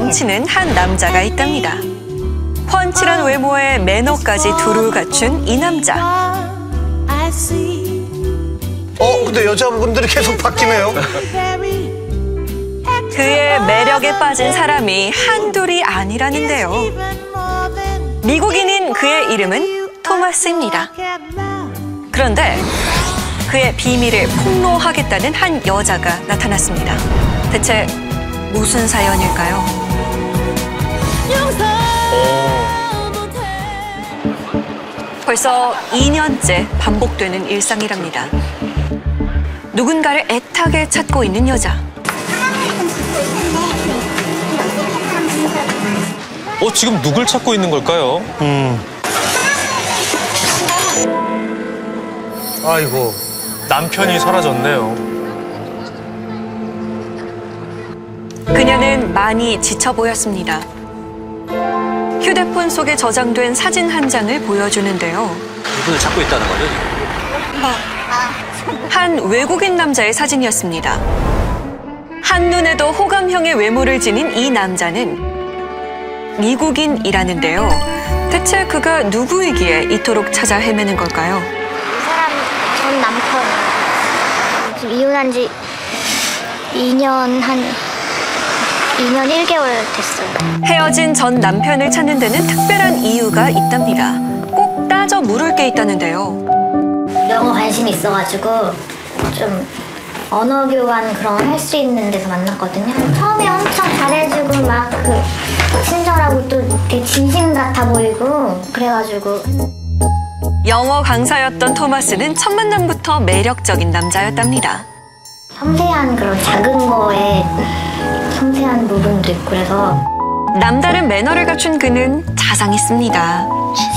넘치는 한 남자가 있답니다. 훤칠한 외모에 매너까지 두루 갖춘 이 남자. 근데 여자분들이 계속 바뀌네요. 그의 매력에 빠진 사람이 한둘이 아니라는데요. 미국인인 그의 이름은 토마스입니다. 그런데 그의 비밀을 폭로하겠다는 한 여자가 나타났습니다. 대체 무슨 사연일까요? 벌써 2년째 반복되는 일상이랍니다. 누군가를 애타게 찾고 있는 여자. 지금 누굴 찾고 있는 걸까요? 아이고. 남편이 사라졌네요. 그녀는 많이 지쳐 보였습니다. 휴대폰 속에 저장된 사진 한 장을 보여주는데요. 이분을 찾고 있다는 거죠? 한 외국인 남자의 사진이었습니다. 한눈에도 호감형의 외모를 지닌 이 남자는 미국인이라는데요. 대체 그가 누구이기에 이토록 찾아 헤매는 걸까요? 이 사람 전 남편. 지금 이혼한 지 2년 1개월 됐어요. 헤어진 전 남편을 찾는 데는 특별한 이유가 있답니다. 꼭 따져 물을 게 있다는데요. 영어 관심이 있어가지고 좀 언어 교환 그런 할 수 있는 데서 만났거든요. 처음에 엄청 잘해주고 막 친절하고 또 되게 진심 같아 보이고 그래가지고 영어 강사였던 토마스는 첫 만남부터 매력적인 남자였답니다. 섬세한 그런 작은 거에 섬세한 부분도 있고 그래서 남다른 매너를 갖춘 그는 자상했습니다.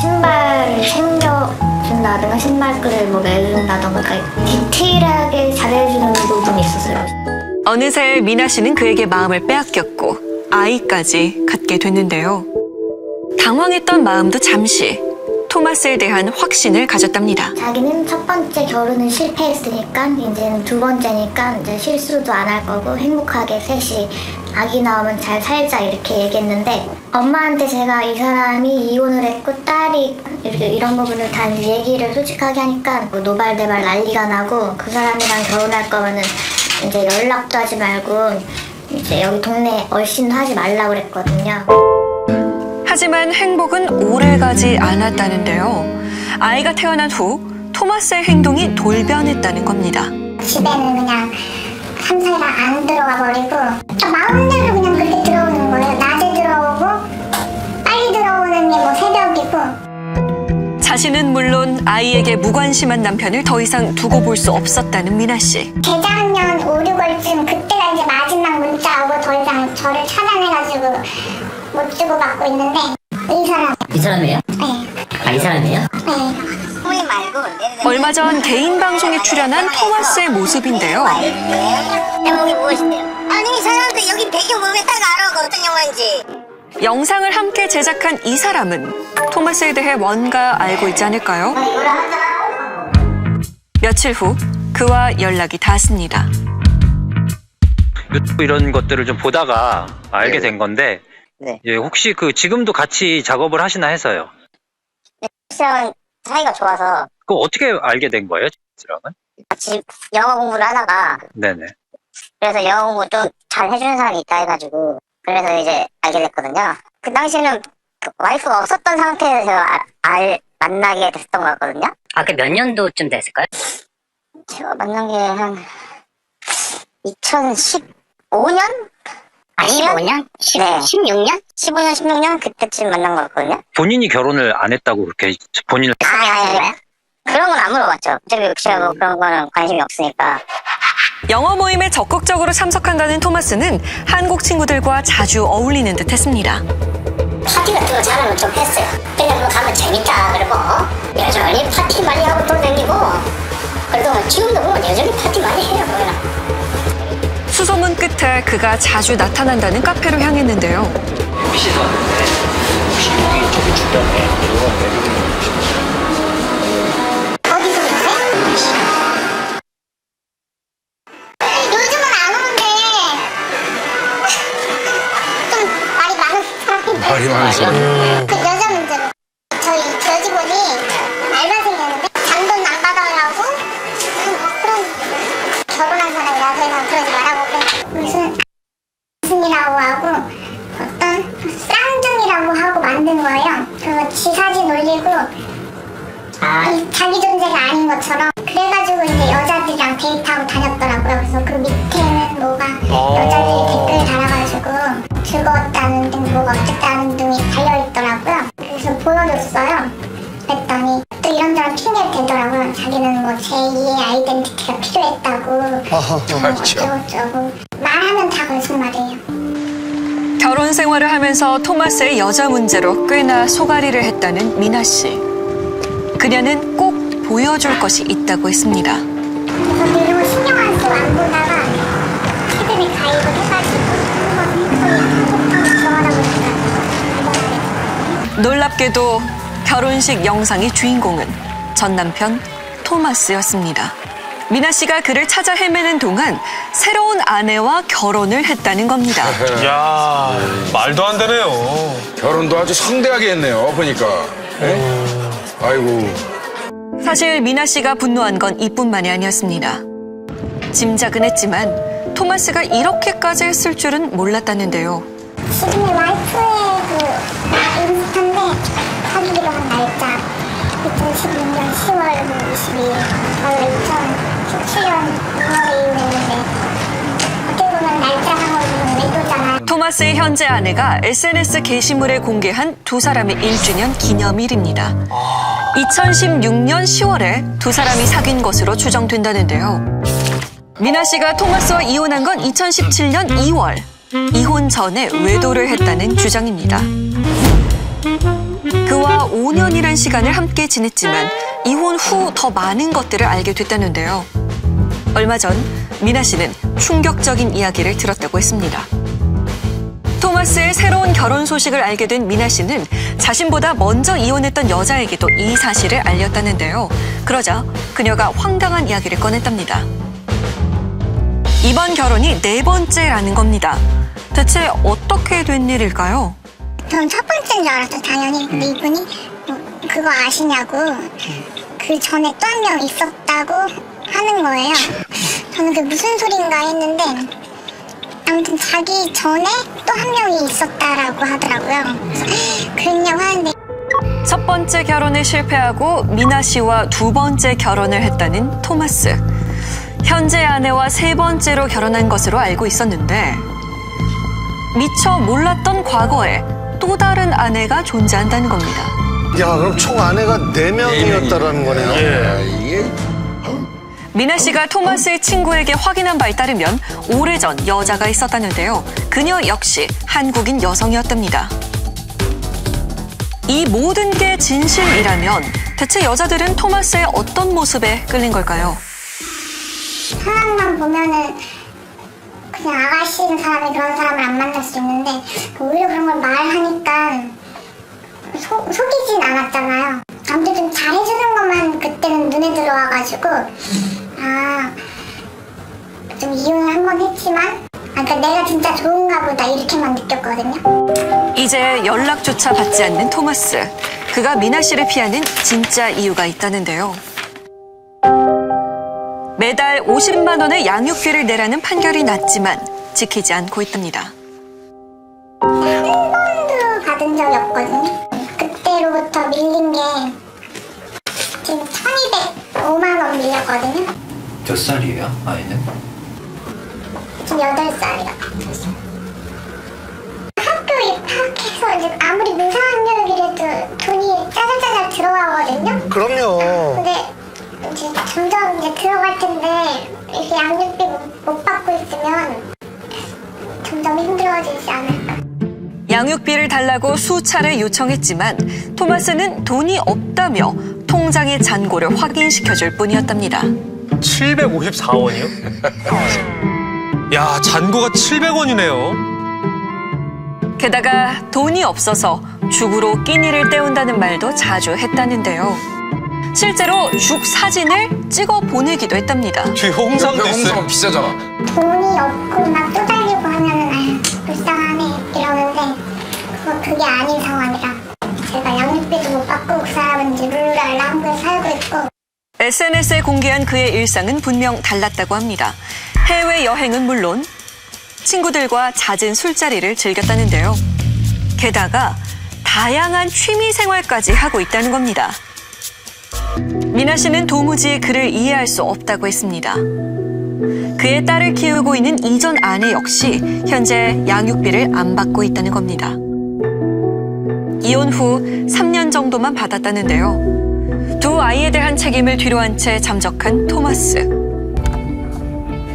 신발을 챙겨준다든가 신발끈을 뭐 매준다든가 디테일하게 잘해주는 부분이 있었어요. 어느새 미나 씨는 그에게 마음을 빼앗겼고 아이까지 갖게 됐는데요. 당황했던 마음도 잠시 토마스에 대한 확신을 가졌답니다. 자기는 첫 번째 결혼은 실패했으니까 이제는 두 번째니까 이제 실수도 안 할 거고 행복하게 셋이 아기 나오면 잘 살자 이렇게 얘기했는데 엄마한테 제가 이 사람이 이혼을 했고 딸이 이런 부분을 다 얘기를 솔직하게 하니까 뭐 노발대발 난리가 나고 그 사람이랑 결혼할 거면은 이제 연락도 하지 말고 이제 여기 동네 얼씬도 하지 말라고 그랬거든요. 하지만 행복은 오래가지 않았다는데요. 아이가 태어난 후 토마스의 행동이 돌변했다는 겁니다. 집에는 그냥 3, 4일 안 들어가 버리고 마음대로 그냥 그렇게 들어오는 거예요. 낮에 들어오고 빨리 들어오는 게 뭐 새벽이고. 자신은 물론 아이에게 무관심한 남편을 더 이상 두고 볼 수 없었다는 미나 씨. 재작년 5, 6월쯤 그때가 이제 마지막 문자 오고 더 이상 저를 차단해가지고 못 주고받고 있는데 이 사람이에요? 네. 이 사람이에요? 네. 얼마 전 개인 방송에 출연한 토마스의 모습인데요. 제목이 무엇인데요? 아니 이 사람도 여기 배경 보면 딱 알아. 그 어떤 영화인지. 영상을 함께 제작한 이 사람은 토마스에 대해 뭔가 알고 있지 않을까요? 며칠 후 그와 연락이 닿았습니다. 유튜브 이런 것들을 좀 보다가 알게 된 건데 네. 예, 혹시 지금도 같이 작업을 하시나 해서요. 네, 씨랑 사이가 좋아서 그거 어떻게 알게 된 거예요, 씨랑은? 같이 영어 공부를 하다가 네네. 그래서 영어 공부 좀 잘 해주는 사람이 있다 해가지고 그래서 이제 알게 됐거든요. 그 당시에는 와이프가 없었던 상태에서 만나게 됐던 것 같거든요. 그 몇 년도쯤 됐을까요? 제가 만난 게 한 2015년? 아니면 15년? 네. 16년? 15년, 16년 그때쯤 만난 것 같거든요. 본인이 결혼을 안 했다고 그렇게 본인을 아니. 그런 건 안 물어봤죠. 어차피 제가 뭐 그런 거는 관심이 없으니까. 영어 모임에 적극적으로 참석한다는 토마스는 한국 친구들과 자주 어울리는 듯 했습니다. 파티 같은 거 잘하면 좀 했어요. 그냥 뭐 가면 재밌다 그러고 여전히 파티 많이 하고 돌아다니고 그래도 지금도 보면 여전히 파티 많이 해요. 보면. 수소문 끝에 그가 자주 나타난다는 카페로 향했는데요. 혹시 왔는데 혹시 여기 저기 주변에 이런 외국인 어디서 그러세요? 요즘은 안 오는데 좀 말이 많으시네. 그 여자 문제로 저희 여직원이 알바생이었는데 잔돈 안 받아라고 그런 결혼한 사람이라서 해서 그러지 말라고 그래. 무슨이라고 하고 어떤 쌍둥이라고 하고 만든 거예요. 그거 지 사진 올리고 자기 존재가 아닌 것처럼 그래가지고 이제 여자들이랑 데이트하고 다녔더라고요. 그래서 그 밑에는 뭐가 여자들이 댓글 달아가지고 즐거웠다는 등 뭐가 어쨌다는 등이 달려있더라고요. 그래서 보여줬어요. 그랬더니 또 이런저런 핑계를 대더라고요. 자기는 뭐 제2의 아이덴티티가 필요했다고 어쩌고저쩌고 말하면 다 거짓말이에요. 결혼 생활을 하면서 토마스의 여자 문제로 꽤나 소갈이를 했다는 미나 씨. 그녀는 꼭 보여줄 것이 있다고 했습니다. 그래서 이런 거 신경 안 쓰고 안 보다가 피드백 가입을 해가지고 좋아하다고 했어요. 놀랍게도 결혼식 영상의 주인공은 전 남편 토마스였습니다. 미나 씨가 그를 찾아 헤매는 동안 새로운 아내와 결혼을 했다는 겁니다. 야 말도 안 되네요. 결혼도 아주 성대하게 했네요, 보니까. 아이고. 사실 미나 씨가 분노한 건 이뿐만이 아니었습니다. 짐작은 했지만 토마스가 이렇게까지 했을 줄은 몰랐다는데요. 지금의 와이프의 그 인스타인데 사귀기로 한 날짜 2016년 10월 22일 원래 2017년 2월에 이혼했는데 어떻게 보면 날짜상으로는 외도잖아요. 토마스의 현재 아내가 SNS 게시물에 공개한 두 사람의 1주년 기념일입니다. 2016년 10월에 두 사람이 사귄 것으로 추정된다는데요. 미나 씨가 토마스와 이혼한 건 2017년 2월. 이혼 전에 외도를 했다는 주장입니다. 그와 5년이란 시간을 함께 지냈지만 이혼 후 더 많은 것들을 알게 됐다는데요. 얼마 전 미나 씨는 충격적인 이야기를 들었다고 했습니다. 토마스의 새로운 결혼 소식을 알게 된 미나 씨는 자신보다 먼저 이혼했던 여자에게도 이 사실을 알렸다는데요. 그러자 그녀가 황당한 이야기를 꺼냈답니다. 이번 결혼이 4번째라는 겁니다. 대체 어떻게 된 일일까요? 전 첫 번째인 줄 알았어 당연히. 근데 이분이 그거 아시냐고 그 전에 또 한 명 있었다고 하는 거예요. 저는 그게 무슨 소린가 했는데 아무튼 자기 전에 또 한 명이 있었다라고 하더라고요. 그랬냐고 하는데 첫 번째 결혼에 실패하고 미나 씨와 두 번째 결혼을 했다는 토마스. 현재 아내와 세 번째로 결혼한 것으로 알고 있었는데 미처 몰랐던 과거에 또 다른 아내가 존재한다는 겁니다. 야, 그럼 총 아내가 4명이었다라는 거네요. 이게 미나 씨가 토마스의 친구에게 확인한 바에 따르면 오래전 여자가 있었다는데요. 그녀 역시 한국인 여성이었답니다. 이 모든 게 진실이라면 대체 여자들은 토마스의 어떤 모습에 끌린 걸까요? 상황만 보면은 그냥 아가씨인 사람이 그런 사람을 안 만날 수 있는데 오히려 그런 걸 말하니까 속이진 않았잖아요. 아무튼 좀 잘해주는 것만 그때는 눈에 들어와가지고 좀 이혼을 한 번 했지만 그러니까 내가 진짜 좋은가 보다 이렇게만 느꼈거든요. 이제 연락조차 받지 않는 토마스. 그가 미나 씨를 피하는 진짜 이유가 있다는데요. 매달 50만 원의 양육비를 내라는 판결이 났지만 지키지 않고 있답니다. 한 번도 받은 적이 없거든요. 그때로부터 밀린 게 지금 1,205만 원 밀렸거든요. 몇 살이에요, 아이는? 지금 8살이요. 학교 입학해서 이제 아무리 무상학력이라도 돈이 짜잘짜잘 들어가거든요. 그럼요. 근데 이제 점점 이제 들어갈 텐데 이렇게 양육비 못 받고 있으면 점점 힘들어지지 않을까. 양육비를 달라고 수차례 요청했지만 토마스는 돈이 없다며 통장의 잔고를 확인시켜줄 뿐이었답니다. 754원이요? 야 잔고가 700원이네요. 게다가 돈이 없어서 죽으로 끼니를 때운다는 말도 자주 했다는데요. 실제로 죽 사진을 찍어 보내기도 했답니다. 뒤에 홍삼도 홍삼 있어요. 비싸잖아. 돈이 없고 막 쪼달리고 하면은 아휴 불쌍하네 이러는데 그게 아니고 SNS에 공개한 그의 일상은 분명 달랐다고 합니다. 해외 여행은 물론 친구들과 잦은 술자리를 즐겼다는데요. 게다가 다양한 취미 생활까지 하고 있다는 겁니다. 미나 씨는 도무지 그를 이해할 수 없다고 했습니다. 그의 딸을 키우고 있는 이전 아내 역시 현재 양육비를 안 받고 있다는 겁니다. 이혼 후 3년 정도만 받았다는데요. 두 아이에 대한 책임을 뒤로한 채 잠적한 토마스.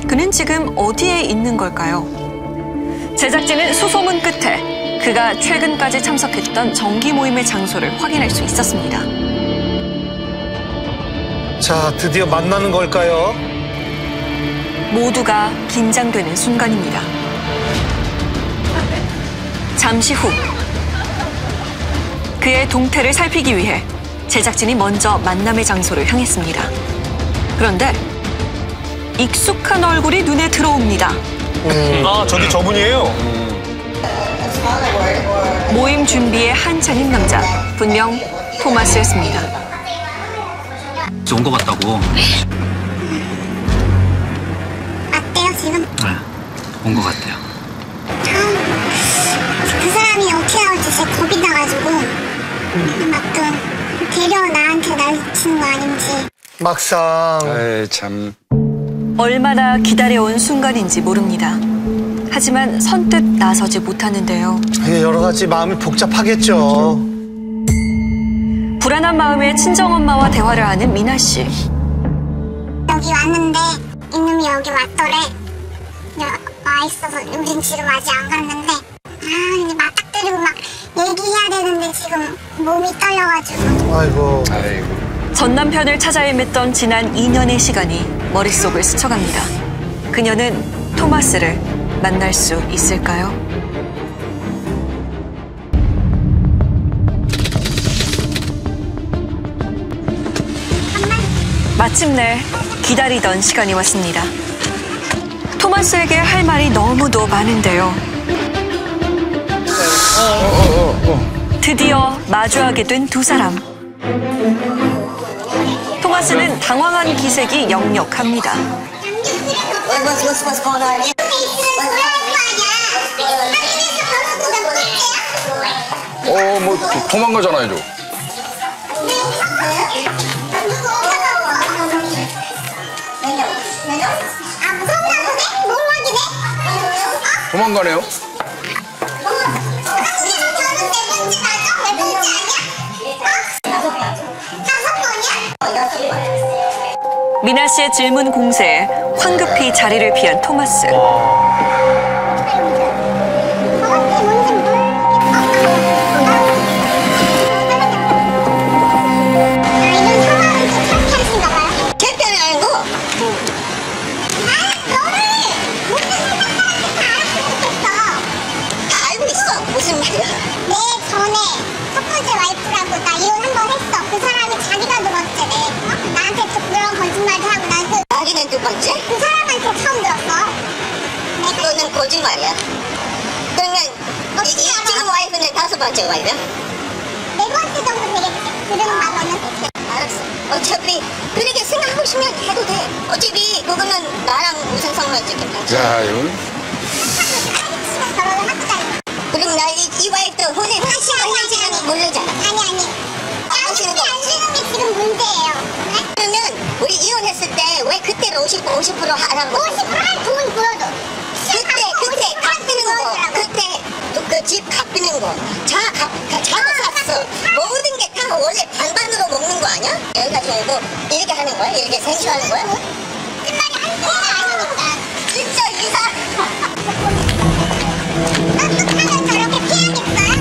그는 지금 어디에 있는 걸까요? 제작진은 수소문 끝에 그가 최근까지 참석했던 정기 모임의 장소를 확인할 수 있었습니다. 자, 드디어 만나는 걸까요? 모두가 긴장되는 순간입니다. 잠시 후 그의 동태를 살피기 위해 제작진이 먼저 만남의 장소를 향했습니다. 그런데 익숙한 얼굴이 눈에 들어옵니다. 아, 저기 저분이에요. 모임 준비에 한창인 남자, 분명 토마스였습니다. 온 것 같다고. 어때요 지금? 온 것 같아요. 그 사람이 어떻게 나올지 진짜 겁이 나가지고 막또 데려 나한테 날치는 거 아닌지. 막상 아이, 참. 얼마나 기다려온 순간인지 모릅니다. 하지만 선뜻 나서지 못하는데요. 여러 가지 마음이 복잡하겠죠. 불안한 마음에 친정엄마와 대화를 하는 미나 씨. 여기 왔는데 이놈이 여기 왔더래. 와 있어서 우린 지금 아직 안 갔는데 이제 맞닥뜨리고 막 얘기해야 되는데 지금 몸이 떨려가지고. 아이고. 전 남편을 찾아 헤맸던 지난 2년의 시간이 머릿속을 스쳐갑니다. 그녀는 토마스를 만날 수 있을까요? 마침내 기다리던 시간이 왔습니다. 토마스에게 할 말이 너무도 많은데요. 드디어 마주하게 된 두 사람. 토마스는 당황한 기색이 역력합니다. 뭐 도망가잖아요, 저. 도망가네요. 미나 씨의 질문 공세에 황급히 자리를 피한 토마스. 그 사람한테 처음 들었어. 그거는 거짓말이야. 그러면 지금 와이프는 5번째 와이프야? 4번째 정도 되겠지. 들은 말로는. 알았어. 어차피 그렇게 생각하고 싶으면 해도 돼. 어차피 그거는 나랑 무슨 상관이지? 자, 이거. 결혼을 하고 다니는. 그럼 이 와이프도 혼인 지금 모르잖아. 아니. 양심이 안 주는 게 지금 문제예요. 그러면 우리 이혼했을 때 왜 그때는 50% 하라고? 50%할 돈 보여줘. 그때 값 드는 거. 그때 그 집 값 드는 거. 자가 샀어. 모든 게 다 원래 반반으로 먹는 거 아니야? 여기까지 말고 이렇게 하는 거야? 이렇게 생쇼하는 거야? 끝말이 한 개가 아니니까. 진짜 이사. 어떡하면 저렇게 피하겠어요?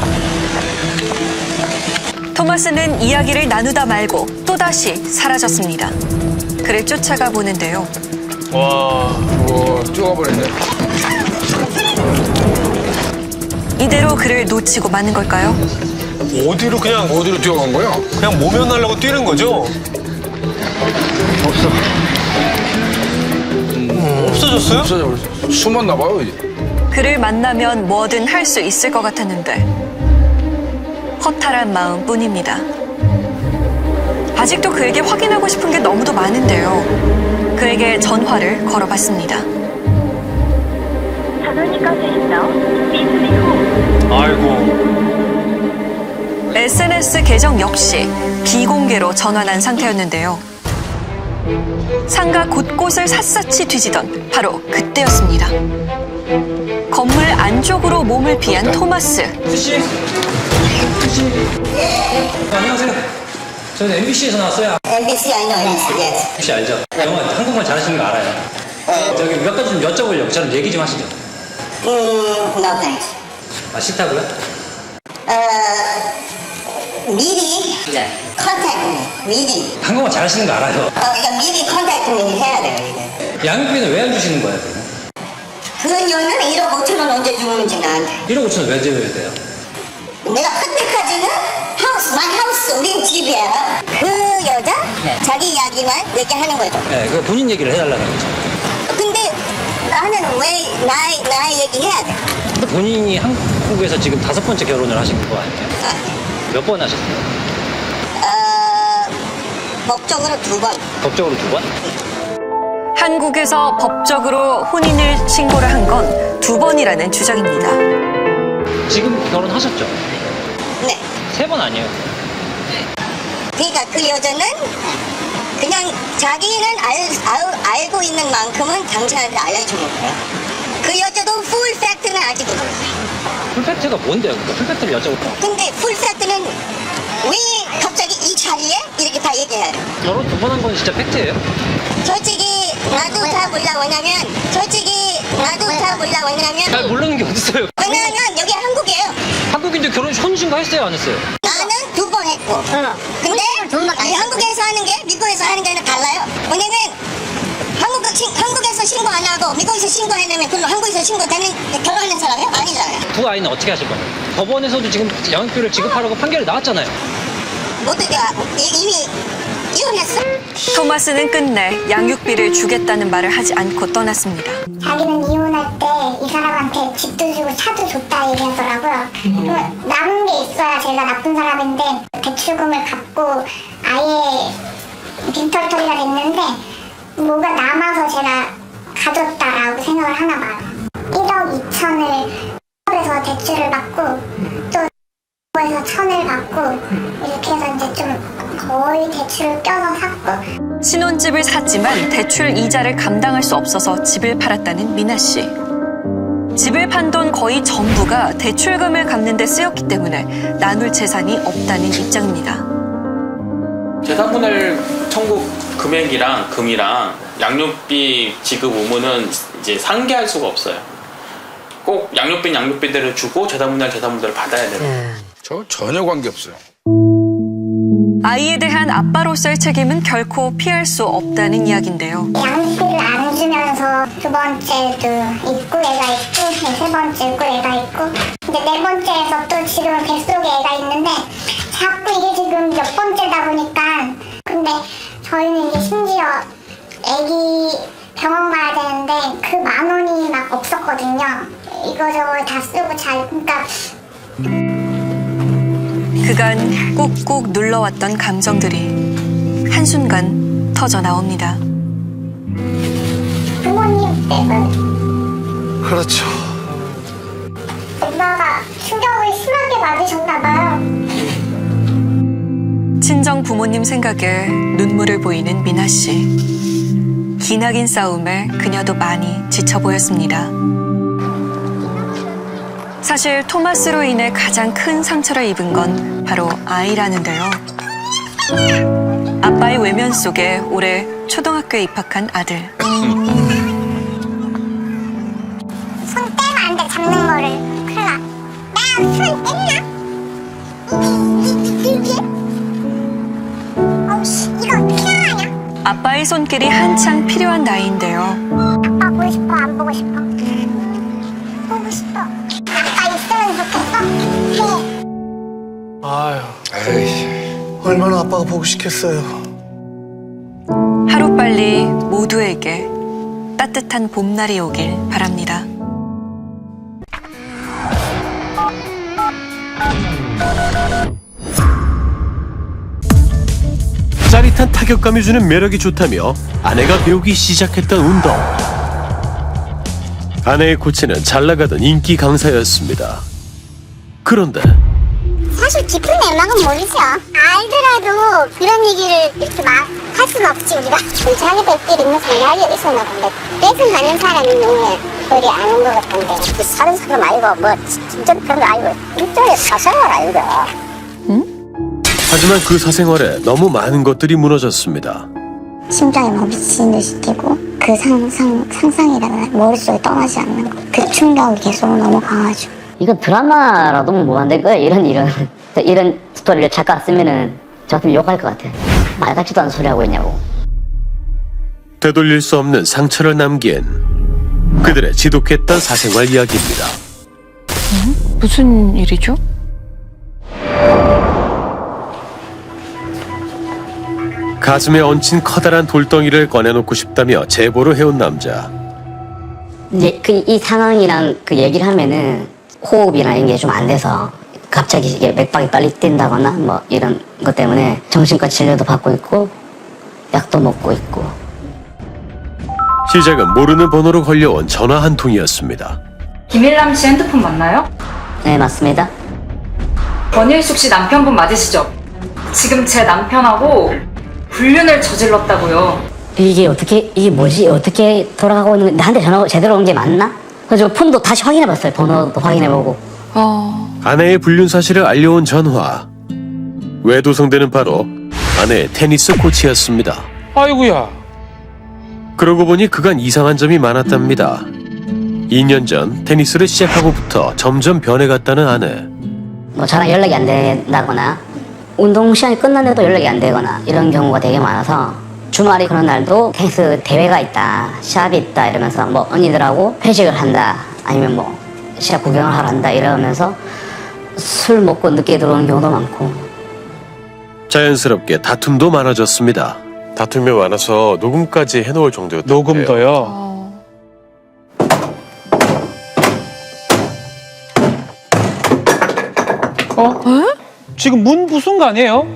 토마스는 이야기를 나누다 말고 또다시 사라졌습니다. 그를 쫓아가 보는데요. 와. 쪼가버렸네. 이대로 그를 놓치고 마는 걸까요? 어디로 어디로 뛰어간 거야? 그냥 모면하려고 뛰는 거죠? 없어졌어요? 없어져. 숨었나 봐요. 그를 만나면 뭐든 할 수 있을 것 같았는데 허탈한 마음뿐입니다. 아직도 그에게 확인하고 싶은 게 너무도 많은데요. 그에게 전화를 걸어봤습니다. 아이고. SNS 계정 역시 비공개로 전환한 상태였는데요. 상가 곳곳을 샅샅이 뒤지던 바로 그때였습니다. 건물 안쪽으로 몸을 피한 토마스. 수씨. 안녕하세요. 저는 MBC에서 나왔어요. MBC 아니요, MBC. 혹시 알죠? 영어 한국말 잘하시는 거 알아요. 저기 몇 가지 좀 여쭤보려고. 저는 얘기 좀 하시죠. No thanks. 아, 싫다고요? 미리 네. 컨택, 미리. 한국말 잘하시는 거 알아요. 그러니까 미리 컨택을 해야 돼요, 이게. 양육비는 왜 안 주시는 거예요, 그러면? 그 년은 1억 5천 원 언제 주는지 나한테. 1억 5천 원 왜 줘야 돼요? 내가 그때까지는 마이 하우스, 우린 집이야. 그 여자 자기 이야기만 얘기하는 거죠. 네, 그 본인 얘기를 해달라는 거죠. 근데 나는 왜 나의 얘기 해야 돼? 근데 본인이 한국에서 지금 5번째 결혼을 하신 거 아니에요? 몇 번 하셨어요? 법적으로 2번. 법적으로 2번? 한국에서 법적으로 혼인을 신고를 한 건 2번이라는 주장입니다. 지금 결혼하셨죠? 네. 3번 아니에요? 그러니까 그 여자는 그냥 자기는 알고 있는 만큼은 당신한테 알려주는 거야. 그 여자도 풀 팩트는 아직 몰라요. 풀팩트가 뭔데요? 풀팩트를 여쭤볼게요. 근데 풀 팩트는 왜 갑자기 이 자리에 이렇게 다 얘기해야 돼? 결혼 2번 한 건 진짜 팩트예요? 솔직히 나도 다 몰라. 왜냐면 잘 모르는 게 어딨어요? 왜냐면 여기 한국이에요. 한국인데 결혼 혼인신고 했어요, 안 했어요? 나는 2번 했고. 근데 한국에서 하는 게 미국에서 하는 게는 달라요. 왜냐면 한국에서 신고 안 하고 미국에서 신고해내면 그럼 한국에서 신고되는 결혼하는 사람이 아니잖아요. 두 아이는 어떻게 하실 거예요? 법원에서도 지금 양육비를 지급하라고 판결이 나왔잖아요. 모두가 이미 이혼했어. 토마스는 끝내 양육비를 주겠다는 말을 하지 않고 떠났습니다. 자기는 이혼할 때 이 사람한테 집도 주고 차도 줬다 얘기하더라고요. 남은 게 있어야 제가 나쁜 사람인데 대출금을 갚고 아예 빈털터리가 됐는데 뭐가 남아서 제가 가졌다라고 생각을 하나 봐요. 1억 2천을 에서 대출을 받고 또 에서 1,000을 받고 이렇게 해서 이제 좀 거의 대출을 껴서 샀고 신혼집을 샀지만 대출 이자를 감당할 수 없어서 집을 팔았다는 미나 씨. 집을 판 돈 거의 전부가 대출금을 갚는 데 쓰였기 때문에 나눌 재산이 없다는 입장입니다. 재산분할 청구 금액이랑 금이랑 양육비 지급 의무는 이제 상계할 수가 없어요. 꼭 양육비는 양육비대로 주고 재산분할을 받아야 돼요. 저 전혀 관계없어요. 아이에 대한 아빠로서의 책임은 결코 피할 수 없다는 이야기인데요. 양육비를 안 주면서 2번째도 있고 애가 있고 3번째 있고 애가 있고 근데 4번째에서 또 지금 뱃속에 애가 있는데 자꾸 이게 지금 몇 번째다 보니까 근데 저희는 이제 심지어 애기 병원 가야 되는데 그 10,000원이 막 없었거든요. 이거저거 다 쓰고 그러니까 그간 꾹꾹 눌러왔던 감정들이 한순간 터져 나옵니다. 부모님 빼고 그렇죠. 엄마가 충격을 심하게 받으셨나 봐요. 친정 부모님 생각에 눈물을 보이는 미나 씨. 기나긴 싸움에 그녀도 많이 지쳐 보였습니다. 사실 토마스로 인해 가장 큰 상처를 입은 건 바로 아이라는데요. 아빠의 외면 속에 올해 초등학교에 입학한 아들. 손 떼면 안 돼, 잡는 거를. 큰일 나. 나 손 뗐나? 이게? 어우씨, 이거 어떻게 하냐? 아빠의 손길이 한창 필요한 나이인데요. 아빠 보고 싶어, 안 보고 싶어? 보고 싶어. 아빠 있으면 좋겠어? 네. 아유, 에이, 얼마나 아빠가 보고 싶겠어요. 하루빨리 모두에게 따뜻한 봄날이 오길 바랍니다. 짜릿한 타격감이 주는 매력이 좋다며 아내가 배우기 시작했던 운동. 아내의 코치는 잘 나가던 인기 강사였습니다. 그런데 사실 깊은 내막은 모르죠. 알더라도 그런 얘기를 이렇게 막 할 수는 없지 우리가. 자기 백길 있면서 이야기가 있었나 본데 뺏어가는 사람이 눈에 거리 아는 것 같던데. 사는 사람 아니고 뭐 진짜 그런 거 아니고 일종의 사생활 아닌가. 하지만 그 사생활에 너무 많은 것들이 무너졌습니다. 심장에 막 미친 듯이 뛰고 그 상상이라는 머릿속에 떠나지 않는 거. 그 충격이 계속 너무 강하죠. 이거 드라마라도 뭐 안 될 거야. 이런 스토리를 작가 쓰면은 저 같으면 욕할 것 같아. 말 같지도 않은 소리 하고 있냐고. 되돌릴 수 없는 상처를 남긴 그들의 지독했던 사생활 이야기입니다. 무슨 일이죠? 가슴에 얹힌 커다란 돌덩이를 꺼내놓고 싶다며 제보를 해온 남자. 이제 이 상황이랑 그 얘기를 하면은 호흡이나 이런 게 좀 안 돼서 갑자기 이게 맥박이 빨리 뛴다거나 뭐 이런 것 때문에 정신과 진료도 받고 있고 약도 먹고 있고. 시작은 모르는 번호로 걸려온 전화 한 통이었습니다. 김일남 씨 핸드폰 맞나요? 네, 맞습니다. 권일숙 씨 남편분 맞으시죠? 지금 제 남편하고 불륜을 저질렀다고요. 이게 뭐지? 어떻게 돌아가고 있는, 나한테 전화가 제대로 온 게 맞나? 그래서 폰도 다시 확인해봤어요. 번호도 확인해보고. 아내의 불륜 사실을 알려온 전화. 외도성대는 바로 아내의 테니스 코치였습니다. 아이고야. 그러고 보니 그간 이상한 점이 많았답니다. 2년 전 테니스를 시작하고부터 점점 변해갔다는 아내. 뭐 저랑 연락이 안 된다거나 운동 시간이 끝났는데도 연락이 안 되거나 이런 경우가 되게 많아서 주말이 그런 날도 테니스 대회가 있다, 시합이 있다 이러면서 뭐 언니들하고 회식을 한다 아니면 뭐 시합 구경을 하러 한다 이러면서 술 먹고 늦게 들어오는 경우도 많고. 자연스럽게 다툼도 많아졌습니다. 다툼이 많아서 녹음까지 해놓을 정도였대요. 녹음도요. 지금 문 부순 거 아니에요?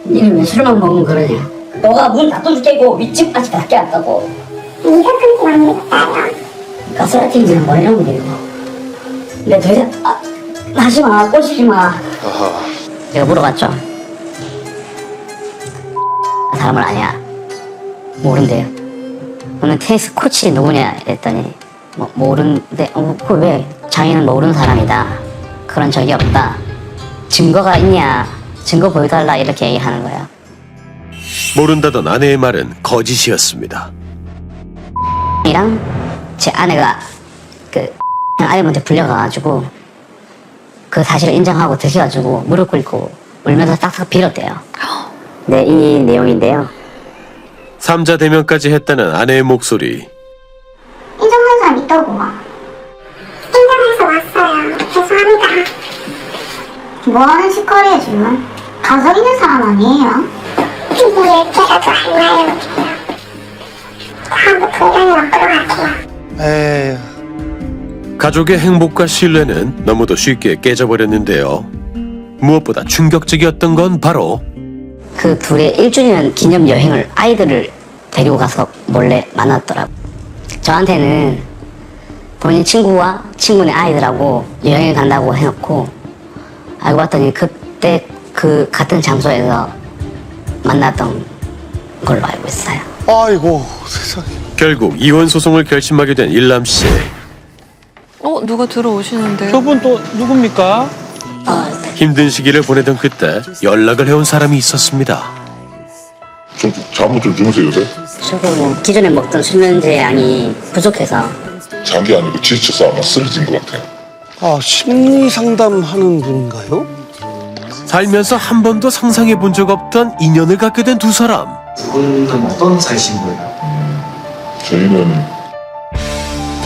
니는 왜 술만 먹으면 그러냐? 너가 문 닫아줄 때고 윗집까지 닫게 한다고. 네가 그렇게 만들었다. 가스라이팅이나 뭐 이런 거. 근데 더 이상 하지마, 꼬시지마. 제가 물어봤죠. 사람을 아냐? 모른대요. 그러면 테니스 코치 누구냐? 이랬더니 모르는데 그 왜? 자기는 모르는 사람이다. 그런 적이 없다. 증거가 있냐? 증거 보여달라 이렇게 얘기하는 거예요. 모른다던 아내의 말은 거짓이었습니다. 이랑 제 아내가 그 아내한테 불려가가지고 그 사실을 인정하고 드셔가지고 무릎 꿇고 울면서 딱딱 빌었대요. 네, 이 내용인데요. 3자 대면까지 했다는 아내의 목소리. 인정하는 사람 있다고. 인정해서 왔어요. 죄송합니다. 뭐하는 짓거리야 지금? 가서 있는 사람 아니에요? 뭐 얘기라도 하나요? 하고 분량이 들어갈게요. 에휴. 가족의 행복과 신뢰는 너무도 쉽게 깨져버렸는데요. 무엇보다 충격적이었던 건 바로 그 둘의 1주년 기념 여행을 아이들을 데리고 가서 몰래 만났더라고. 저한테는 본인 친구와 친구네 아이들하고 여행을 간다고 해놓고 알고 봤더니 그때 그 같은 장소에서 만났던 걸로 알고 있어요. 아이고 세상에. 결국 이혼 소송을 결심하게 된 일남 씨. 누가 들어오시는데요? 저분 또 누굽니까? 힘든 시기를 보내던 그때 연락을 해온 사람이 있었습니다. 좀 잠을 좀 주무세요 요새? 저도 기존에 먹던 수면제 양이 부족해서. 잠이 아니고 지쳐서 아마 쓰러진 것 같아요. 아 심리 상담하는 분인가요? 살면서 한 번도 상상해 본 적 없던 인연을 갖게 된 두 사람. 두 분은 어떤 사이신 거예요? 저희는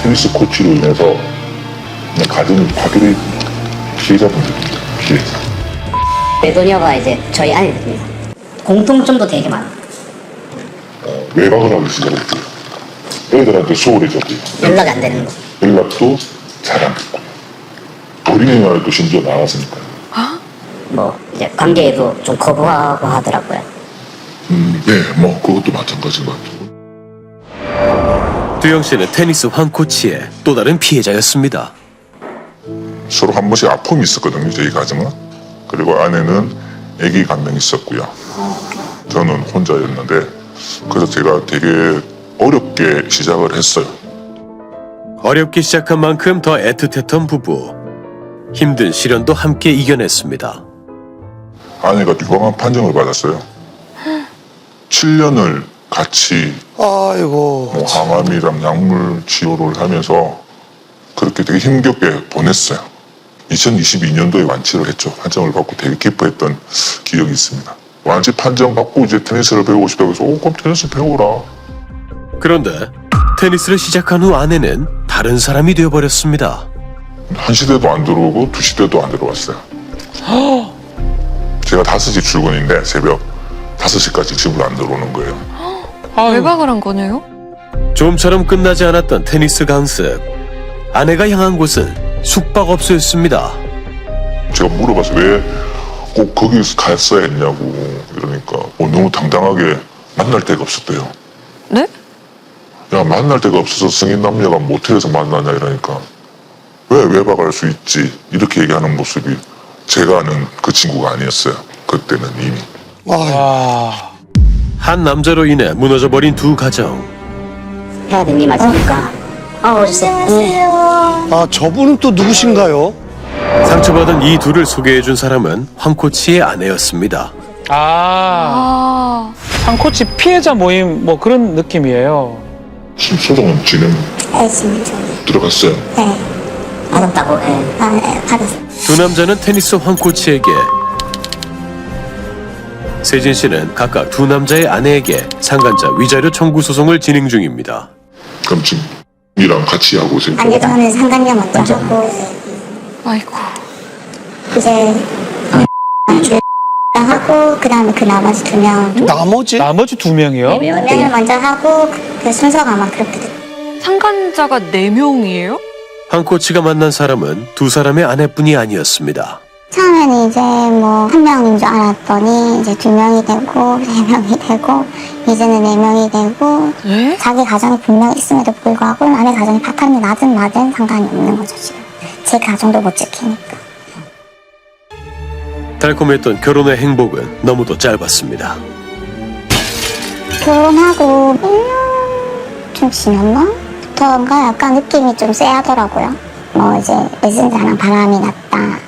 테니스 코치로 인해서 그냥 가정이 파괴된 피해자분들입니다. 피해자. 매도녀가 이제 저희 아이들입니다. 공통점도 되게 많아요. 외박을 하기 시작했고요. 애들한테 소홀해졌고요. 연락이 안 되는 거. 연락도 잘 안 됐고 어린이날도 심지어 나왔으니까요. 뭐 이제 관계에도 좀 거부하고 하더라고요. 네, 뭐 그것도 마찬가지인 것 같아요. 두영 씨는 테니스 황 코치의 또 다른 피해자였습니다. 서로 한 번씩 아픔이 있었거든요, 저희 가정은. 그리고 아내는 아기가 한 명 있었고요. 저는 혼자였는데 그래서 제가 되게 어렵게 시작을 했어요. 어렵게 시작한 만큼 더 애틋했던 부부. 힘든 시련도 함께 이겨냈습니다. 아내가 유방암 판정을 받았어요. 7년을 같이 아이고. 뭐 항암이랑 약물 치료를 하면서 그렇게 되게 힘겹게 보냈어요. 2022년도에 완치를 했죠. 판정을 받고 되게 기뻐했던 기억이 있습니다. 완치 판정 받고 이제 테니스를 배우고 싶다고 해서 그럼 테니스 배워라. 그런데 테니스를 시작한 후 아내는 다른 사람이 되어버렸습니다. 1시대도 안 들어오고 2시대도 안 들어왔어요. 제가 5시 출근인데 새벽 5시까지 집을 안 들어오는 거예요. 외박을 한 거네요? 좀처럼 끝나지 않았던 테니스 강습. 아내가 향한 곳은 숙박업소였습니다. 제가 물어봐서 왜 꼭 거기 갔어야 했냐고 이러니까 너무 당당하게 만날 데가 없었대요. 네? 야, 만날 데가 없어서 성인 남녀가 모텔에서 만나냐 이러니까 왜 외박할 수 있지 이렇게 얘기하는 모습이 제가 아는 그 친구가 아니었어요. 그때는 이미. 한 남자로 인해 무너져버린 두 가정. 해야 되는 게 맞습니까? 오세요. 아, 저분은 또 누구신가요? 상처받은 이 둘을 소개해준 사람은 황 코치의 아내였습니다. 황 코치 피해자 모임 뭐 그런 느낌이에요. 소송은 했습니다. 들어갔어요. 네. 받았다고 해. 네, 받았어요. 두 남자는 테니스 황 코치에게, 세진 씨는 각각 두 남자의 아내에게 상간자 위자료 청구 소송을 진행 중입니다. 그럼 지금 이랑 같이 하고 있어요. 아니, 저는 상간녀 먼저 하고, 아이고. 이제, 하고, 그 다음에 그 나머지 2명. 나머지 2명이요? 2명을 먼저 하고, 그 순서가 막 그렇게 됐어요. 상간자가 4명이에요? 황 코치가 만난 사람은 두 사람의 아내뿐이 아니었습니다. 처음에는 이제 뭐 1명인 줄 알았더니 이제 2명이 되고 3명이 되고 이제는 4명이 되고 자기 가정이 분명히 있음에도 불구하고 남의 가정이 파탄이 나든 마든 상관이 없는 거죠 지금. 제 가정도 못 지키니까. 달콤했던 결혼의 행복은 너무도 짧았습니다. 결혼하고 1년 좀 지났나? 부터인가 약간 느낌이 좀 쎄하더라고요. 뭐 이제 레슨자랑 바람이 났다.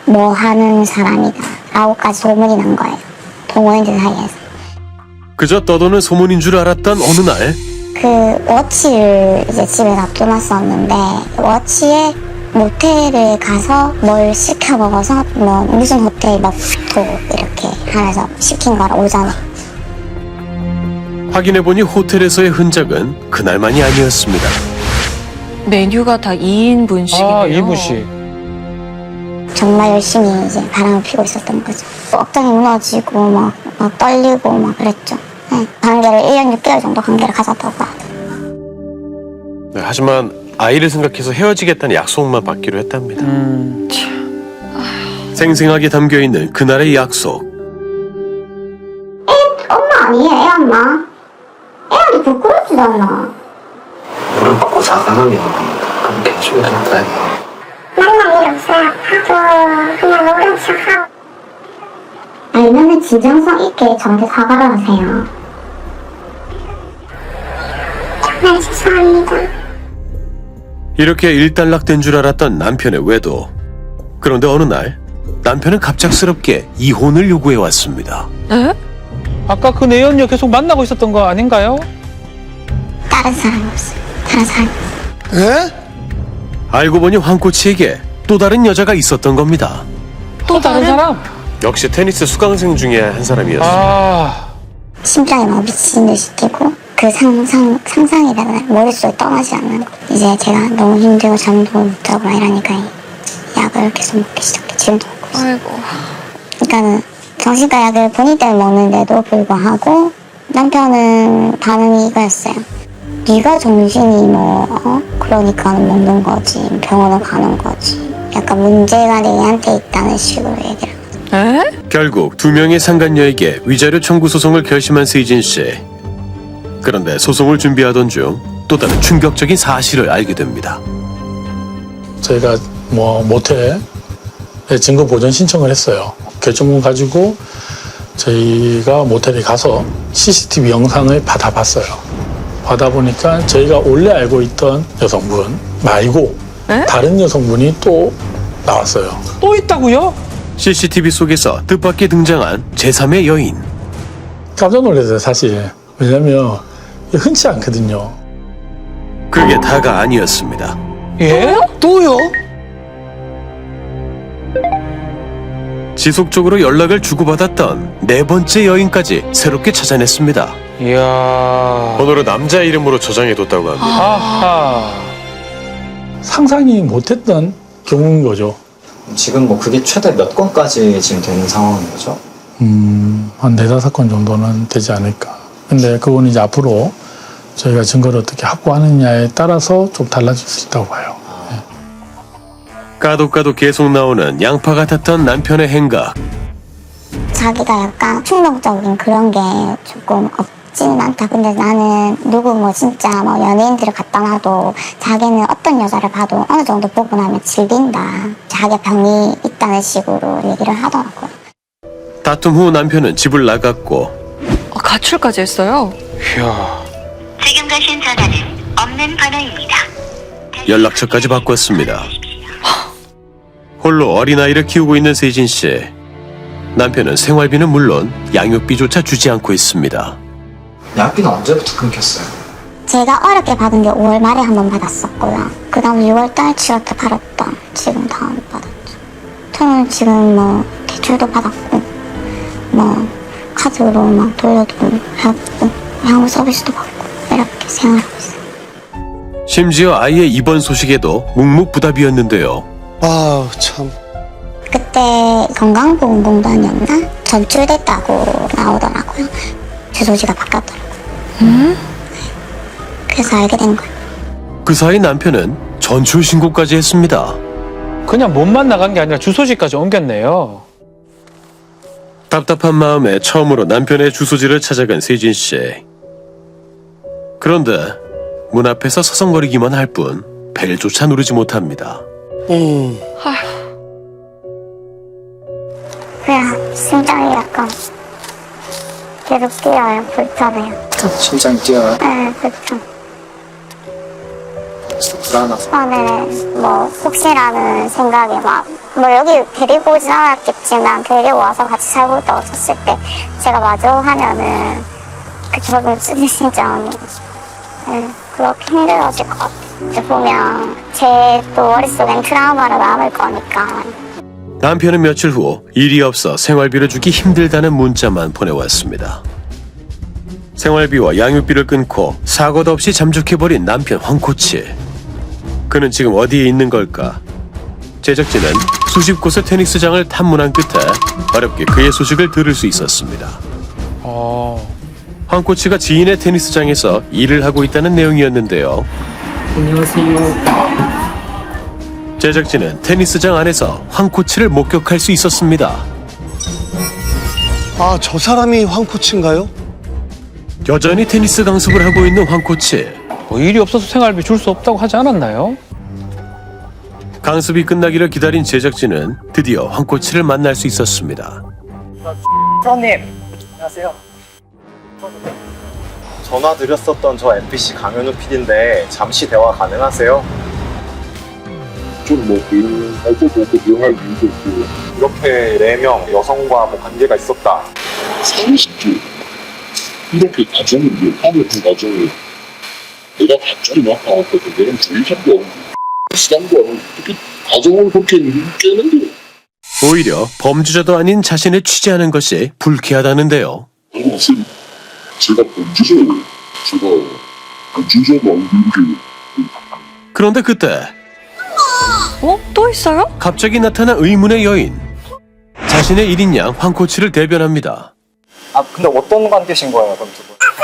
뭐 하는 사람이다. 라고까지 소문이 난 거예요. 동호인들 사이에서. 그저 떠도는 소문인 줄 알았던 어느 날 그 워치를 이제 집에 놔둬놨었는데 워치에 모텔을 가서 뭘 시켜 먹어서 뭐 무슨 호텔 몇 호 이렇게 하면서 시킨 거라 오전에. 확인해보니 호텔에서의 흔적은 그날만이 아니었습니다. 메뉴가 다 2인분씩이네요. 2인분씩. 정말 열심히 이제 바람을 피고 있었던 거죠. 억장이 무너지고 막 떨리고 막 그랬죠. 네, 관계를 1년 6개월 정도 관계를 가졌다고 하더라고요. 네, 하지만 아이를 생각해서 헤어지겠다는 약속만 받기로 했답니다. 생생하게 담겨있는 그날의 약속. 엄마 아니에요, 애 엄마? 애한테 부끄럽지도 않나? 물을 받고 사과하면 그럼 계속 해놨다. 만날 일 없어요. 하고 그냥 모른 척하고. 알면은 진정성 있게 저한테 사과를 하세요. 정말 죄송합니다. 이렇게 일단락된 줄 알았던 남편의 외도. 그런데 어느 날 남편은 갑작스럽게 이혼을 요구해왔습니다. 에? 아까 그 내연녀 계속 만나고 있었던 거 아닌가요? 다른 사람이 없어요. 다른 사람. 에? 알고 보니 황 코치에게 또 다른 여자가 있었던 겁니다. 또 다른 사람? 역시 테니스 수강생 중에 한 사람이었습니다. 심장이 막 미친 듯이 뛰고 그 상상이 머릿속에 떠나지 않는 거. 이제 제가 너무 힘들고 잠도 못 자고 이러니까 약을 계속 먹기 시작해. 지금도 먹고 있어요. 아이고. 그러니까는 정신과 약을 본인 때문에 먹는데도 불구하고 남편은 반응이 이거였어요. 네가 정신이 그러니까 먹는 거지, 병원을 가는 거지. 약간 문제가 내한테 있다는 식으로 얘기를 하거든요. 결국 두 명의 상간녀에게 위자료 청구 소송을 결심한 세진 씨. 그런데 소송을 준비하던 중 또 다른 충격적인 사실을 알게 됩니다. 저희가 모텔에 증거 보전 신청을 했어요. 결정문 가지고 저희가 모텔에 가서 CCTV 영상을 받아봤어요. 받아보니까 저희가 원래 알고 있던 여성분 말고 다른 여성분이 또 나왔어요. 또 있다고요? CCTV 속에서 뜻밖의 등장한 제3의 여인. 깜짝 놀랐어요, 사실. 왜냐면 흔치 않거든요. 그게 다가 아니었습니다. 예? 또요? 지속적으로 연락을 주고받았던 네 번째 여인까지 새롭게 찾아냈습니다. 이야. 번호를 남자 이름으로 저장해뒀다고 합니다. 아하. 상상이 못했던 경우인 거죠. 지금 뭐 그게 최대 몇 건까지 지금 되는 상황인 거죠? 한 4-5건 정도는 되지 않을까. 근데 그건 이제 앞으로 저희가 증거를 어떻게 확보하느냐에 따라서 좀 달라질 수 있다고 봐요. 까도 계속 나오는 양파 같았던 남편의 행각. 자기가 약간 충동적인 그런 게 조금 없지는 않다. 근데 나는 누구 진짜 연예인들을 갖다 놔도 자기는 어떤 여자를 봐도 어느 정도 보고 나면 질린다. 자기 병이 있다는 식으로 얘기를 하더라고요. 다툼 후 남편은 집을 나갔고 가출까지 했어요. 이야. 지금 가신 전화는 없는 번호입니다. 연락처까지 바꿨습니다. 홀로 어린아이를 키우고 있는 세진 씨. 남편은 생활비는 물론 양육비조차 주지 않고 있습니다. 양육비는 언제부터 끊겼어요? 제가 어렵게 받은 게 5월 말에 한 번 받았었고요. 그 다음 6월 달, 7월 때 받았다. 지금 다 안 받았죠. 저는 지금 대출도 받았고 카드로 돌려도 하고 향후 서비스도 받고 이렇게 생활하고 있어요. 심지어 아이의 입원 소식에도 묵묵부답이었는데요. 아, 참. 그때 건강보험공단이었나? 전출됐다고 나오더라고요. 주소지가 바뀌었더라고요. 그래서 알게 된 거예요. 그 사이 남편은 전출 신고까지 했습니다. 그냥 몸만 나간 게 아니라 주소지까지 옮겼네요. 답답한 마음에 처음으로 남편의 주소지를 찾아간 세진 씨. 그런데 문 앞에서 서성거리기만 할 뿐 벨조차 누르지 못합니다. 그냥 심장이 약간 계속 뛰어요. 불편해요. 심장이 뛰어요? 네, 불편. 불안하죠? 네. 혹시라는 생각에 여기 데리고 오진 않았겠지만 데리고 와서 같이 살고 있다고 쳤을 때 제가 마주하면은 저는 쓰는 심장이 그렇게 힘들어질 것 같아요. 이제 보면 제 또 머릿속엔 트라우마로 남을 거니까. 남편은 며칠 후 일이 없어 생활비를 주기 힘들다는 문자만 보내왔습니다. 생활비와 양육비를 끊고 사고도 없이 잠적해버린 남편 황코치. 그는 지금 어디에 있는 걸까? 제작진은 수십 곳의 테니스장을 탐문한 끝에 어렵게 그의 소식을 들을 수 있었습니다. 황코치가 지인의 테니스장에서 일을 하고 있다는 내용이었는데요. 안녕하세요. 제작진은 테니스장 안에서 황코치를 목격할 수 있었습니다. 아, 저 사람이 황코치인가요? 여전히 테니스 강습을 하고 있는 황코치. 일이 없어서 생활비 줄 수 없다고 하지 않았나요? 강습이 끝나기를 기다린 제작진은 드디어 황코치를 만날 수 있었습니다. 프로님, 안녕하세요. 전화 드렸었던 저 MBC 강현우 PD인데 잠시 대화 가능하세요? 좀 대응하고 대응할 이유도 있고 이렇게 4명 여성과 관계가 있었다. 상식도 이렇게 가정을 욕하는 그 가정을 내가 갑자기 나타났거든. 내가 주의사도 시간도 아니고 그렇게 가정을 그렇게 깨는데 오히려 범죄자도 아닌 자신을 취재하는 것이 불쾌하다는데요. 선생님, 제가 범죄자예요. 제가 범죄자도 아니고 그런데 그때 또 있어요? 갑자기 나타난 의문의 여인. 자신의 1인 양 황코치를 대변합니다. 근데 어떤 관계신 거예요, 그럼 두 분? 저는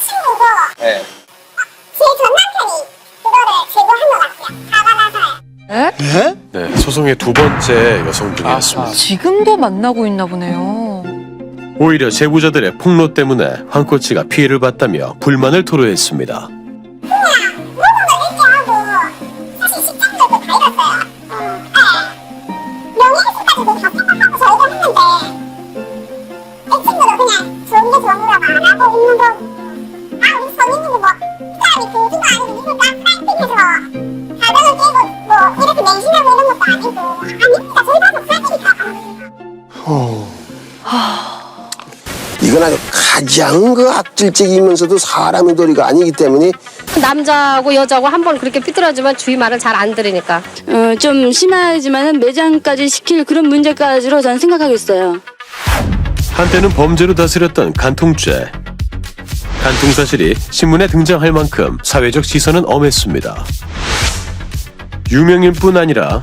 친구고 네. 제 전 남편이 그거를 제보한 것 같아요. 화가 나서요. 네, 소송의 두 번째 여성분이었습니다. 지금도 만나고 있나 보네요. 오히려 제보자들의 폭로 때문에 황코치가 피해를 봤다며 불만을 토로했습니다. 이건 아주 가장 그 악질적이면서도 사람의 도리가 아니기 때문에 남자하고 여자하고 한 번 그렇게 삐뚤어지면 주위 말은 잘 안 들으니까. 좀 심하지만은 매장까지 시킬 그런 문제까지로 저는 생각하고 있어요. 한때는 범죄로 다스렸던 간통죄. 간통 사실이 신문에 등장할 만큼 사회적 시선은 엄했습니다. 유명인뿐 아니라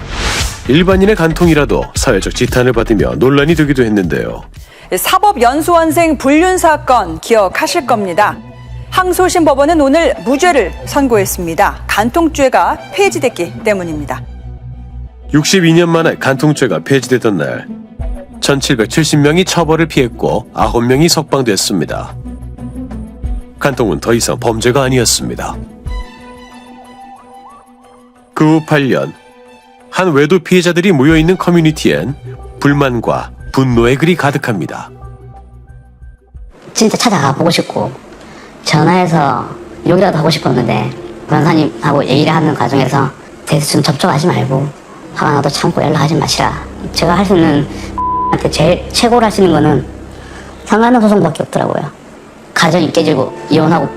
일반인의 간통이라도 사회적 지탄을 받으며 논란이 되기도 했는데요. 사법연수원생 불륜 사건 기억하실 겁니다. 항소심 법원은 오늘 무죄를 선고했습니다. 간통죄가 폐지됐기 때문입니다. 62년 만에 간통죄가 폐지되던 날 1770명이 처벌을 피했고 9명이 석방됐습니다. 간통은 더 이상 범죄가 아니었습니다. 그 후 8년 한 외도 피해자들이 모여있는 커뮤니티엔 불만과 분노의 글이 가득합니다. 진짜 찾아가 보고 싶고 전화해서 욕이라도 하고 싶었는데 변호사님하고 얘기를 하는 과정에서 대수는 접촉하지 말고 화가 나도 참고 연락하지 마시라. 제가 할 수 있는 한테 제일 최고로 할 수 있는 거는 상간남 소송밖에 없더라고요. 가정이 깨지고 이혼하고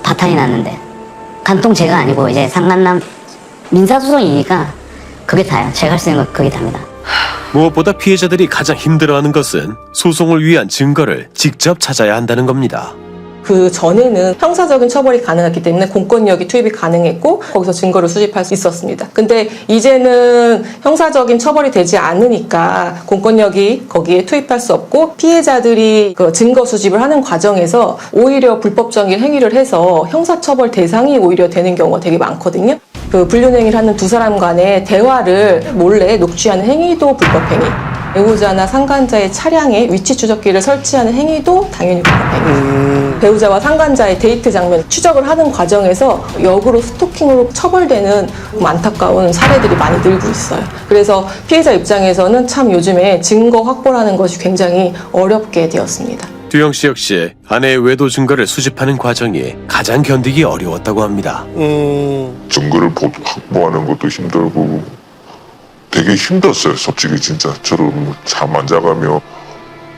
파탄이 났는데 간통죄가 아니고 이제 상간남 민사소송이니까 그게 다예요. 제가 할 수 있는 건 그게 답니다. 무엇보다 피해자들이 가장 힘들어하는 것은 소송을 위한 증거를 직접 찾아야 한다는 겁니다. 그 전에는 형사적인 처벌이 가능했기 때문에 공권력이 투입이 가능했고 거기서 증거를 수집할 수 있었습니다. 근데 이제는 형사적인 처벌이 되지 않으니까 공권력이 거기에 투입할 수 없고 피해자들이 그 증거 수집을 하는 과정에서 오히려 불법적인 행위를 해서 형사처벌 대상이 오히려 되는 경우가 되게 많거든요. 그 불륜행위를 하는 두 사람 간의 대화를 몰래 녹취하는 행위도 불법행위. 배우자나 상간자의 차량에 위치 추적기를 설치하는 행위도 당연히 불법행위. 배우자와 상간자의 데이트 장면 추적을 하는 과정에서 역으로 스토킹으로 처벌되는 안타까운 사례들이 많이 늘고 있어요. 그래서 피해자 입장에서는 참 요즘에 증거 확보라는 것이 굉장히 어렵게 되었습니다. 두영 씨 역시 아내의 외도 증거를 수집하는 과정이 가장 견디기 어려웠다고 합니다. 증거를 확보하는 것도 힘들고 되게 힘들었어요. 솔직히 진짜 저는 잠 안 자가며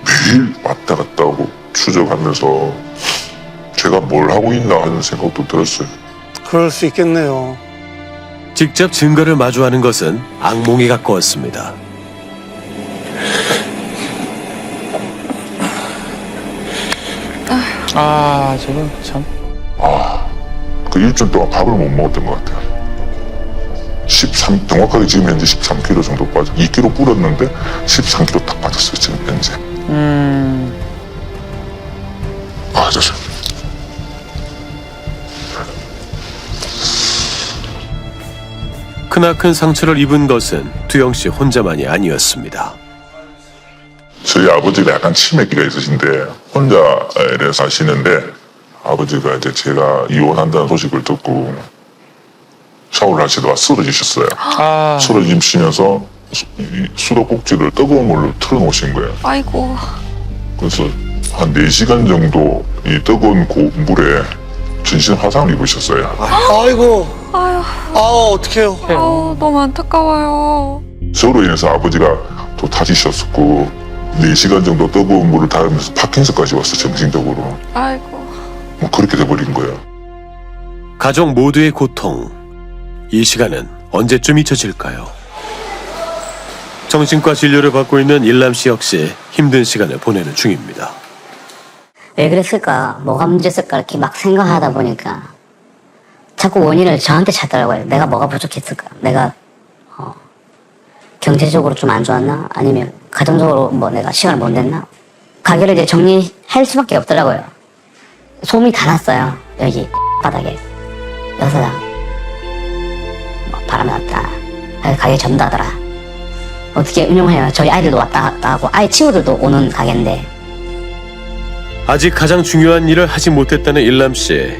매일 왔다 갔다 하고 추적하면서 제가 뭘 하고 있나 하는 생각도 들었어요. 그럴 수 있겠네요. 직접 증거를 마주하는 것은 악몽에 가까웠습니다. 저건 참. 그 일주일 동안 밥을 못 먹었던 것 같아요. 정확하게 지금 현재 13kg 정도 빠져. 2kg 불었는데 13kg 딱 빠졌어요, 지금 현재. 죄송합니다. 크나큰 상처를 입은 것은 두영 씨 혼자만이 아니었습니다. 저희 아버지가 약간 치매기가 있으신데 혼자 사시는데 아버지가 이제 제가 이혼한다는 소식을 듣고 샤워를 하시다가 쓰러지셨어요. 쓰러지시면서 수도꼭지를 뜨거운 물로 틀어놓으신 거예요. 아이고. 그래서 한 4시간 정도 이 뜨거운 물에 전신 화상을 입으셨어요. 아이고. 아유. 어떡해요. 너무 안타까워요. 저로 인해서 아버지가 또 다치셨었고 4시간 정도 뜨거운 물을 닿으면서 파킨슨까지 왔어, 정신적으로. 아이고. 뭐 그렇게 돼버린 거예요. 가족 모두의 고통. 이 시간은 언제쯤 잊혀질까요? 정신과 진료를 받고 있는 일남 씨 역시 힘든 시간을 보내는 중입니다. 왜 그랬을까? 뭐가 문제였을까? 이렇게 막 생각하다 보니까 자꾸 원인을 저한테 찾더라고요. 내가 뭐가 부족했을까? 내가 경제적으로 좀 안 좋았나? 아니면 가정적으로 뭐 내가 시간을 못 냈나? 가게를 이제 정리할 수밖에 없더라고요. 소문이 다 났어요. 여기 바닥에 여사장 바람에 왔다. 가게 전다더라. 어떻게 운영해요? 저희 아이들도 왔다 갔다 하고 아이 친구들도 오는 가게인데. 아직 가장 중요한 일을 하지 못했다는 일남 씨.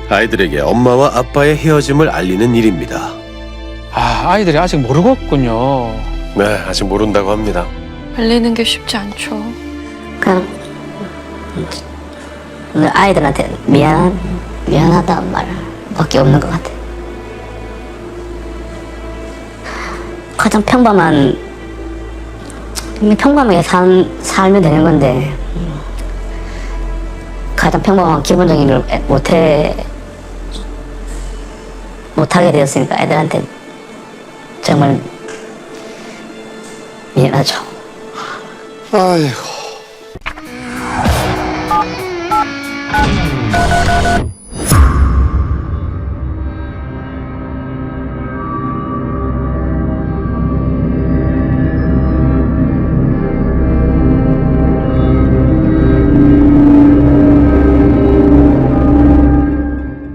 아이들에게 엄마와 아빠의 헤어짐을 알리는 일입니다. 아이들이 아직 모르겠군요. 네, 아직 모른다고 합니다. 알리는 게 쉽지 않죠. 그냥 아이들한테 미안하다는 말밖에 없는 것 같아. 가장 평범하게 살면 되는 건데 가장 평범한 기본적인 걸 못하게 되었으니까 애들한테 정말 미안하죠. 아이고.